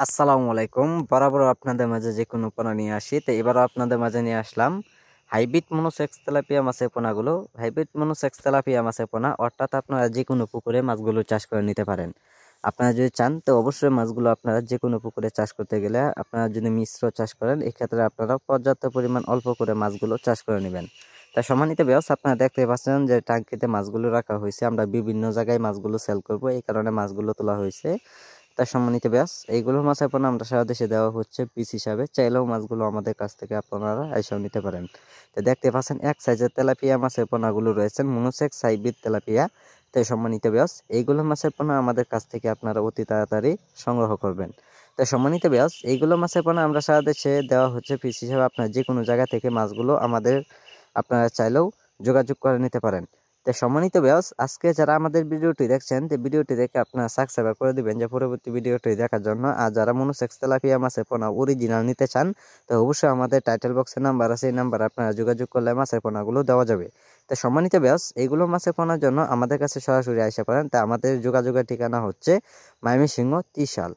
আসসালামু আলাইকুম। বরাবর আপনাদের মাঝে যে কোনো পোনা নিয়ে আসি। তো এবারও আপনাদের মাঝে নিয়ে আসলাম হাইব্রিড মনোসেক্স তেলাপিয়া মাছের পোনাগুলো। হাইব্রিড মনোসেক্স তেলাপিয়া মাছের পোনা অর্থাৎ আপনারা যেকোনো পুকুরে মাছগুলো চাষ করে নিতে পারেন। আপনারা যদি চান তো অবশ্যই মাছগুলো আপনারা যেকোনো পুকুরে চাষ করতে গেলে আপনারা যদি মিশ্র চাষ করেন এক্ষেত্রে আপনারা পর্যাপ্ত পরিমাণ অল্প করে মাছগুলো চাষ করে নেবেন। তাই সম্মানিত ভিউয়ার্স, আপনারা দেখতে পাচ্ছেন যে টাঙ্কিতে মাছগুলো রাখা হয়েছে। আমরা বিভিন্ন জায়গায় মাছগুলো সেল করব, এই কারণে মাছগুলো তোলা হয়েছে। তাই সম্মানিত ব্যাস এইগুলো মাছের পোনা আমরা সারা দেশে দেওয়া হচ্ছে পিস হিসাবে। চাইলেও মাছগুলো আমাদের কাছ থেকে আপনারা এসেও নিতে পারেন। তো দেখতে পাচ্ছেন এক সাইজের তেলাপিয়া মাছের পোনাগুলো রয়েছেন মনোসেক্স হাইব্রিড তেলাপিয়া। তাই সম্মানিত ব্যাস এইগুলো মাছের পোনা আমাদের কাছ থেকে আপনারা অতি তাড়াতাড়ি সংগ্রহ করবেন। তাই সম্মানিত ব্যাস এইগুলো মাছের পোনা আমরা সারা দেশে দেওয়া হচ্ছে পিস হিসাবে। আপনার যে কোনো জায়গা থেকে মাছগুলো আমাদের আপনারা চাইলেও যোগাযোগ করে নিতে পারেন। তো সম্মানিত ভিউয়ার্স, আজকে যারা আমাদের ভিডিওটি দেখছেন যে ভিডিওটি দেখে আপনারা সাবস্ক্রাইব করে দিবেন যে পরবর্তী ভিডিওটি দেখার জন্য। আর যারা মনোসেক্স তেলাপিয়া মাছের পোনা অরিজিনাল নিতে চান তো অবশ্যই আমাদের টাইটেল বক্সে নাম্বার আছে, এই নাম্বার আপনারা যোগাযোগ করলে মাছের পোনাগুলো দেওয়া যাবে। তো সম্মানিত ভিউয়ার্স, এইগুলো মাছের পোনার জন্য আমাদের কাছে সরাসরি আসতে পারেন। তা আমাদের যোগাযোগের ঠিকানা হচ্ছে ময়মনসিংহ ত্রিশাল।